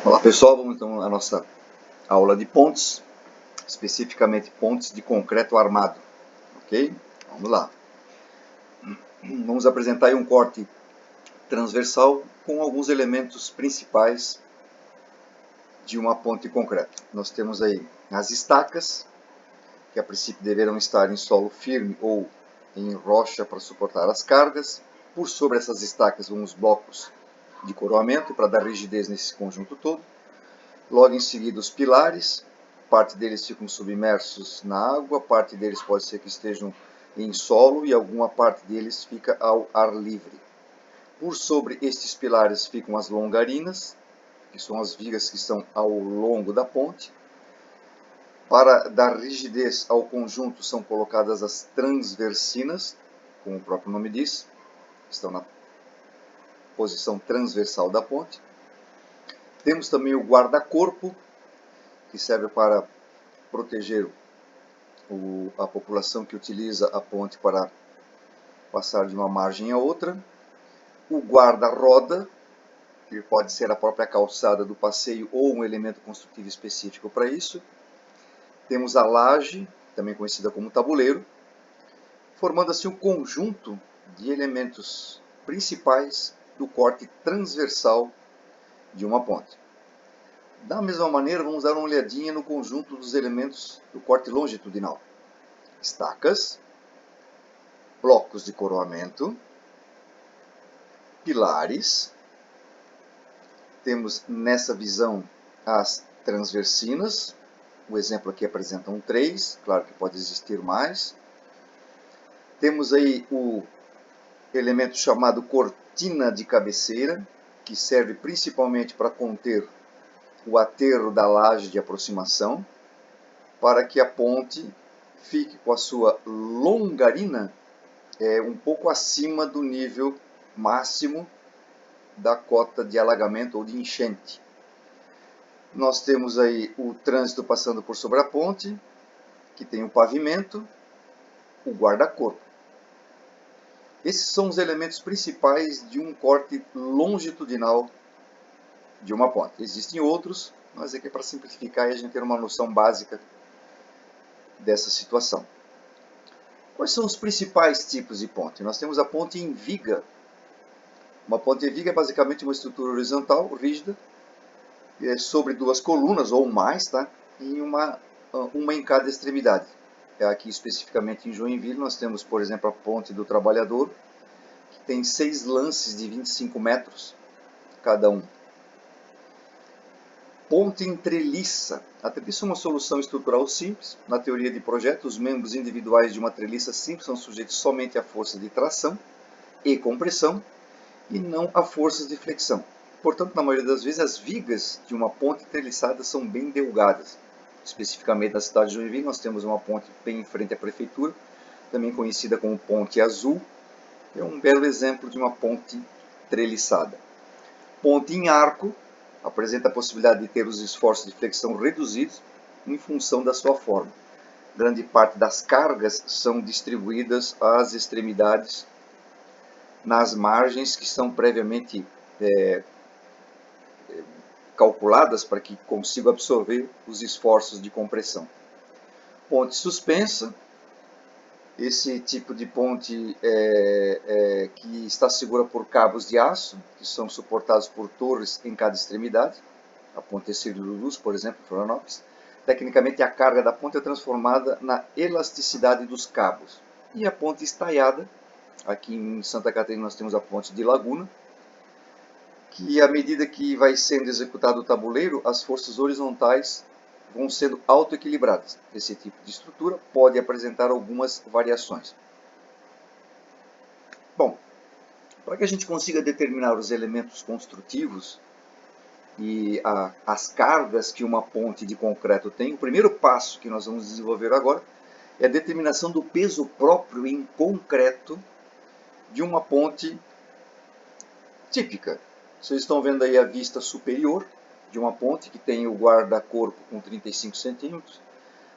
Olá pessoal, vamos então à nossa aula de pontes, especificamente pontes de concreto armado, ok? Vamos lá. Vamos apresentar aí um corte transversal com alguns elementos principais de uma ponte de concreto. Nós temos aí as estacas, que a princípio deverão estar em solo firme ou em rocha para suportar as cargas. Por sobre essas estacas vão os blocos de coroamento para dar rigidez nesse conjunto todo. Logo em seguida os pilares, parte deles ficam submersos na água, parte deles pode ser que estejam em solo e alguma parte deles fica ao ar livre. Por sobre estes pilares ficam as longarinas, que são as vigas que estão ao longo da ponte. Para dar rigidez ao conjunto são colocadas as transversinas, como o próprio nome diz, estão na posição transversal da ponte. Temos também o guarda-corpo, que serve para proteger a população que utiliza a ponte para passar de uma margem a outra. O guarda-roda, que pode ser a própria calçada do passeio ou um elemento construtivo específico para isso. Temos a laje, também conhecida como tabuleiro, formando assim um conjunto de elementos principais do corte transversal de uma ponte. Da mesma maneira, vamos dar uma olhadinha no conjunto dos elementos do corte longitudinal. Estacas, blocos de coroamento, pilares. Temos nessa visão as transversinas. O exemplo aqui apresenta 3, claro que pode existir mais. Temos aí o elemento chamado cortina de cabeceira, que serve principalmente para conter o aterro da laje de aproximação, para que a ponte fique com a sua longarina um pouco acima do nível máximo da cota de alagamento ou de enchente. Nós temos aí o trânsito passando por sobre a ponte, que tem o pavimento, o guarda-corpo. Esses são os elementos principais de um corte longitudinal de uma ponte. Existem outros, mas aqui é para simplificar e a gente ter uma noção básica dessa situação. Quais são os principais tipos de ponte? Nós temos a ponte em viga. Uma ponte em viga é basicamente uma estrutura horizontal, rígida, sobre duas colunas ou mais, tá? E uma em cada extremidade. Aqui especificamente em Joinville nós temos, por exemplo, a Ponte do Trabalhador, que tem 6 lances de 25 metros cada um. Ponte em treliça. A treliça é uma solução estrutural simples. Na teoria de projeto, os membros individuais de uma treliça simples são sujeitos somente à força de tração e compressão e não a forças de flexão. Portanto, na maioria das vezes, as vigas de uma ponte treliçada são bem delgadas. Especificamente na cidade de Joinville, nós temos uma ponte bem em frente à prefeitura, também conhecida como Ponte Azul. É um belo exemplo de uma ponte treliçada. Ponte em arco apresenta a possibilidade de ter os esforços de flexão reduzidos em função da sua forma. Grande parte das cargas são distribuídas às extremidades, nas margens que são previamente calculadas para que consiga absorver os esforços de compressão. Ponte suspensa. Esse tipo de ponte que está segura por cabos de aço, que são suportados por torres em cada extremidade. A ponte Ercílio Luz, por exemplo, em Florianópolis. Tecnicamente, a carga da ponte é transformada na elasticidade dos cabos. E a ponte estaiada, aqui em Santa Catarina nós temos a ponte de Laguna, que à medida que vai sendo executado o tabuleiro, as forças horizontais vão sendo autoequilibradas. Esse tipo de estrutura pode apresentar algumas variações. Bom, para que a gente consiga determinar os elementos construtivos e as cargas que uma ponte de concreto tem, o primeiro passo que nós vamos desenvolver agora é a determinação do peso próprio em concreto de uma ponte típica. Vocês estão vendo aí a vista superior de uma ponte que tem o guarda-corpo com 35 centímetros.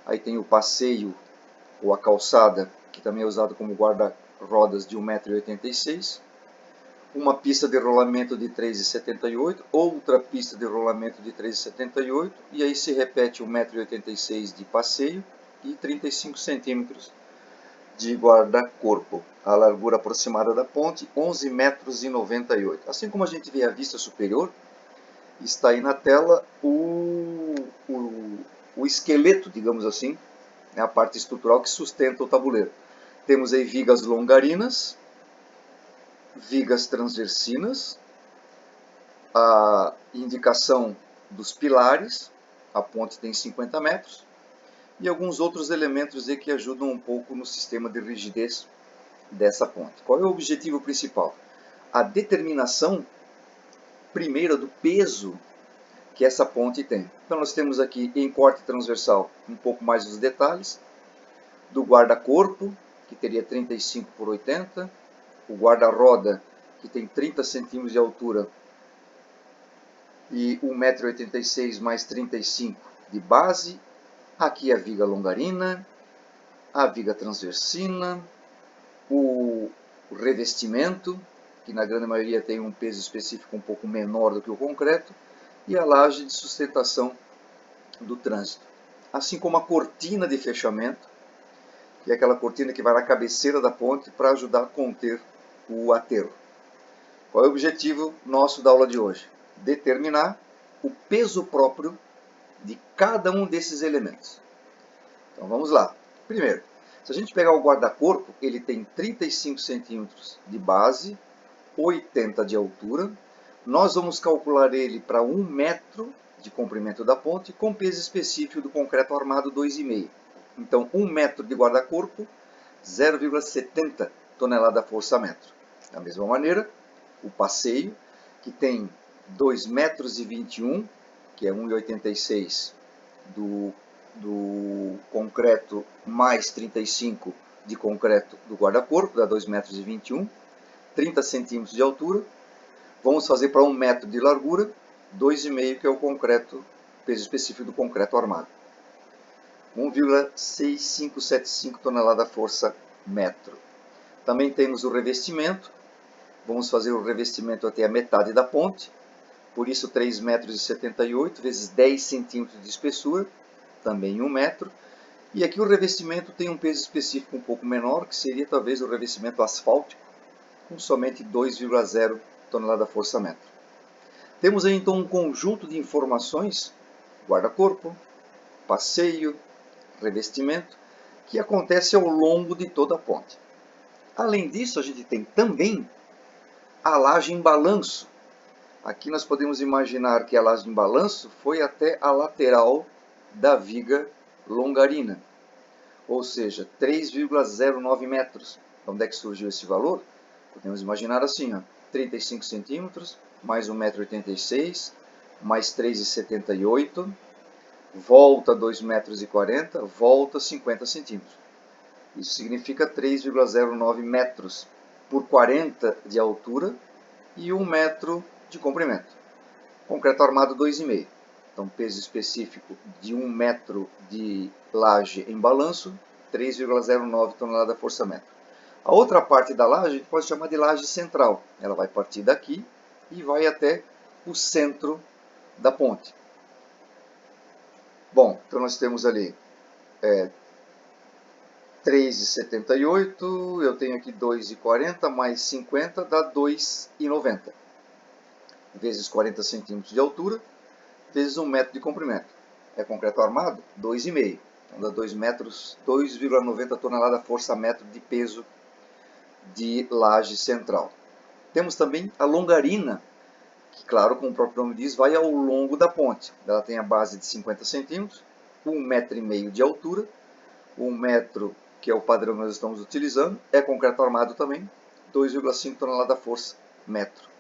Aí tem o passeio ou a calçada, que também é usado como guarda-rodas de 1,86 m. uma pista de rolamento de 3,78, outra pista de rolamento de 3,78, e aí se repete 1,86 m de passeio e 35 centímetros de guarda-corpo. A largura aproximada da ponte, 11,98 m. Assim como a gente vê a vista superior, está aí na tela o esqueleto, digamos assim, a parte estrutural que sustenta o tabuleiro. Temos aí vigas longarinas, vigas transversinas, a indicação dos pilares, a ponte tem 50 metros, e alguns outros elementos aí que ajudam um pouco no sistema de rigidez dessa ponte. Qual é o objetivo principal? A determinação primeira do peso que essa ponte tem. Então nós temos aqui em corte transversal um pouco mais dos detalhes, do guarda-corpo, que teria 35 por 80, o guarda-roda, que tem 30 centímetros de altura e 1,86 m mais 35 de base. Aqui a viga longarina, a viga transversina, o revestimento, que na grande maioria tem um peso específico um pouco menor do que o concreto, e a laje de sustentação do trânsito. Assim como a cortina de fechamento, que é aquela cortina que vai na cabeceira da ponte para ajudar a conter o aterro. Qual é o objetivo nosso da aula de hoje? Determinar o peso próprio de cada um desses elementos. Então vamos lá. Primeiro, se a gente pegar o guarda-corpo, ele tem 35 centímetros de base, 80 de altura. Nós vamos calcular ele para 1 metro de comprimento da ponte, com peso específico do concreto armado 2,5. Então 1 metro de guarda-corpo, 0,70 tonelada força-metro. Da mesma maneira, o passeio, que tem 2,21 metros, que é 1,86 do concreto mais 35 de concreto do guarda-corpo, dá 2,21 metros, 30 centímetros de altura. Vamos fazer para 1 metro de largura, 2,5, que é o concreto, peso específico do concreto armado. 1,6575 tonelada força-metro. Também temos o revestimento. Vamos fazer o revestimento até a metade da ponte, por isso 3,78 metros vezes 10 centímetros de espessura, também 1 metro. E aqui o revestimento tem um peso específico um pouco menor, que seria talvez o revestimento asfáltico, com somente 2,0 tonelada força-metro. Temos aí então um conjunto de informações, guarda-corpo, passeio, revestimento, que acontece ao longo de toda a ponte. Além disso, a gente tem também a laje em balanço. Aqui nós podemos imaginar que a laje em balanço foi até a lateral da viga longarina, ou seja, 3,09 metros. Onde é que surgiu esse valor? Podemos imaginar assim, ó, 35 centímetros, mais 1,86 m, mais 3,78, volta 2,40 m, volta 50 centímetros. Isso significa 3,09 metros por 40 de altura e 1 metro de comprimento. Concreto armado 2,5. Então, peso específico de 1 metro de laje em balanço, 3,09 tonelada força-metro. A outra parte da laje a gente pode chamar de laje central. Ela vai partir daqui e vai até o centro da ponte. Bom, então nós temos ali 3,78, eu tenho aqui 2,40 mais 50 dá 2,90. Vezes 40 centímetros de altura, vezes 1 metro de comprimento. É concreto armado? 2,5. Então dá 2 metros, 2,90 tonelada força-metro de peso de laje central. Temos também a longarina, que, claro, como o próprio nome diz, vai ao longo da ponte. Ela tem a base de 50 centímetros, 1,5 metro de altura, 1 metro, que é o padrão que nós estamos utilizando, é concreto armado também, 2,5 tonelada força-metro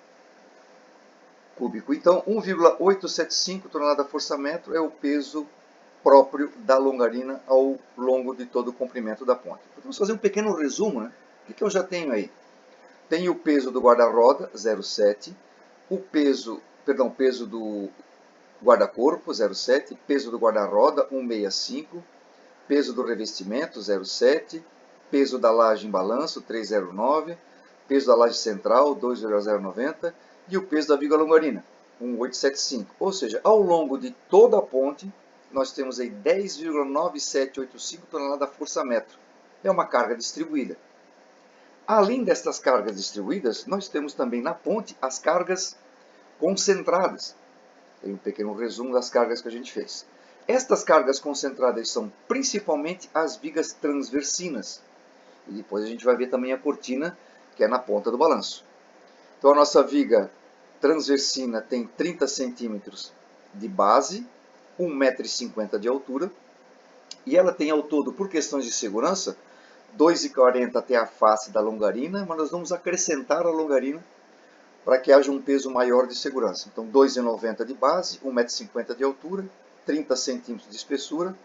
cúbico. Então, 1,875 tonelada força-metro é o peso próprio da longarina ao longo de todo o comprimento da ponte. Vamos fazer um pequeno resumo, né? O que eu já tenho aí? Tenho o peso do guarda-roda, 0,7, o peso do guarda-corpo, 0,7, peso do guarda-roda, 1,65, peso do revestimento, 0,7, peso da laje em balanço, 3,09, peso da laje central, 2,090, e o peso da viga longarina, 1,875. Ou seja, ao longo de toda a ponte, nós temos aí 10,9785 toneladas força-metro. É uma carga distribuída. Além destas cargas distribuídas, nós temos também na ponte as cargas concentradas. Tem um pequeno resumo das cargas que a gente fez. Estas cargas concentradas são principalmente as vigas transversinas. E depois a gente vai ver também a cortina, que é na ponta do balanço. Então a nossa viga transversina tem 30 centímetros de base, 1,50 m de altura, e ela tem ao todo, por questões de segurança, 2,40 até a face da longarina, mas nós vamos acrescentar a longarina para que haja um peso maior de segurança. Então 2,90 de base, 1,50 m de altura, 30 centímetros de espessura,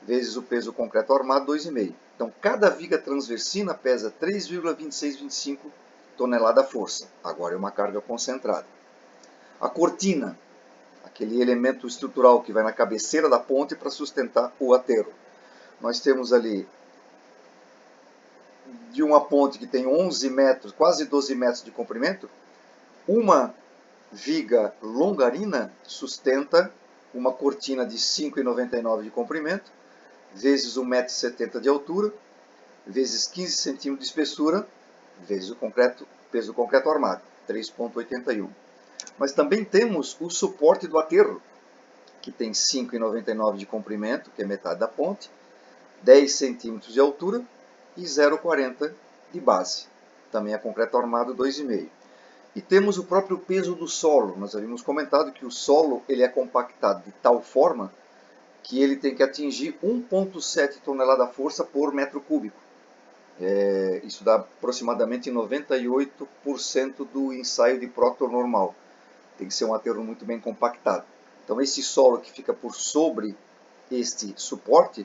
vezes o peso do concreto armado, 2,5. Então cada viga transversina pesa 3,2625 tonelada força. Agora é uma carga concentrada. A cortina, aquele elemento estrutural que vai na cabeceira da ponte para sustentar o aterro. Nós temos ali de uma ponte que tem 11 metros, quase 12 metros de comprimento, uma viga longarina sustenta uma cortina de 5,99 de comprimento, vezes 1,70 m de altura, vezes 15 cm de espessura, vezes o peso do concreto armado, 3,81. Mas também temos o suporte do aterro, que tem 5,99 de comprimento, que é metade da ponte, 10 centímetros de altura e 0,40 de base. Também é concreto armado 2,5. E temos o próprio peso do solo. Nós havíamos comentado que o solo ele é compactado de tal forma que ele tem que atingir 1,7 tonelada força por metro cúbico. Isso dá aproximadamente 98% do ensaio de próton normal. Tem que ser um aterro muito bem compactado. Então esse solo que fica por sobre este suporte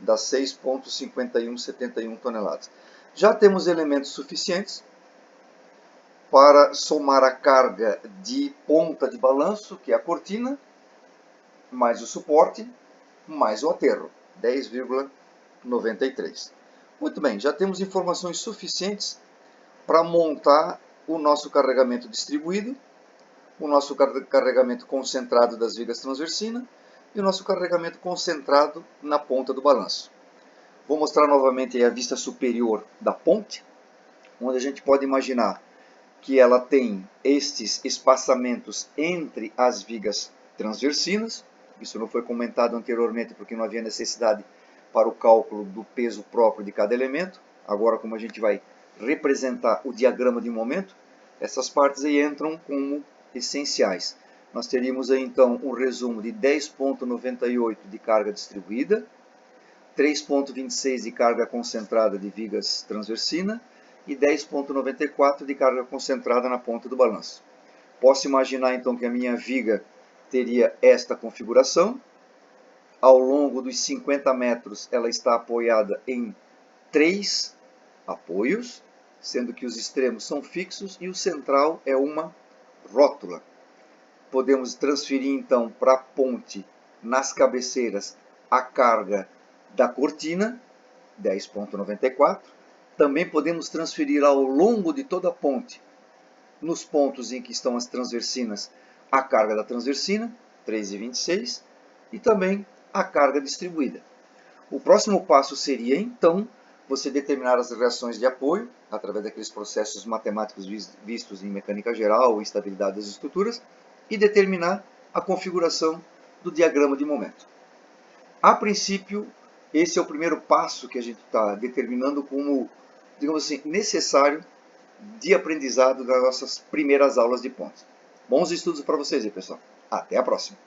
dá 6,5171 toneladas. Já temos elementos suficientes para somar a carga de ponta de balanço, que é a cortina, mais o suporte, mais o aterro, 10,93. Muito bem, já temos informações suficientes para montar o nosso carregamento distribuído, o nosso carregamento concentrado das vigas transversinas e o nosso carregamento concentrado na ponta do balanço. Vou mostrar novamente a vista superior da ponte, onde a gente pode imaginar que ela tem estes espaçamentos entre as vigas transversinas. Isso não foi comentado anteriormente porque não havia necessidade para o cálculo do peso próprio de cada elemento. Agora, como a gente vai representar o diagrama de momento, essas partes aí entram como essenciais. Nós teríamos aí então um resumo de 10,98 de carga distribuída, 3,26 de carga concentrada de vigas transversina e 10,94 de carga concentrada na ponta do balanço. Posso imaginar então que a minha viga teria esta configuração. Ao longo dos 50 metros ela está apoiada em 3 apoios, sendo que os extremos são fixos e o central é uma rótula. Podemos transferir então para a ponte, nas cabeceiras, a carga da cortina, 10,94. Também podemos transferir ao longo de toda a ponte, nos pontos em que estão as transversinas, a carga da transversina, 3,26, e também a carga distribuída. O próximo passo seria, então, você determinar as reações de apoio, através daqueles processos matemáticos vistos em mecânica geral ou estabilidade das estruturas, e determinar a configuração do diagrama de momento. A princípio, esse é o primeiro passo que a gente está determinando como, digamos assim, necessário de aprendizado das nossas primeiras aulas de ponte. Bons estudos para vocês aí, pessoal. Até a próxima!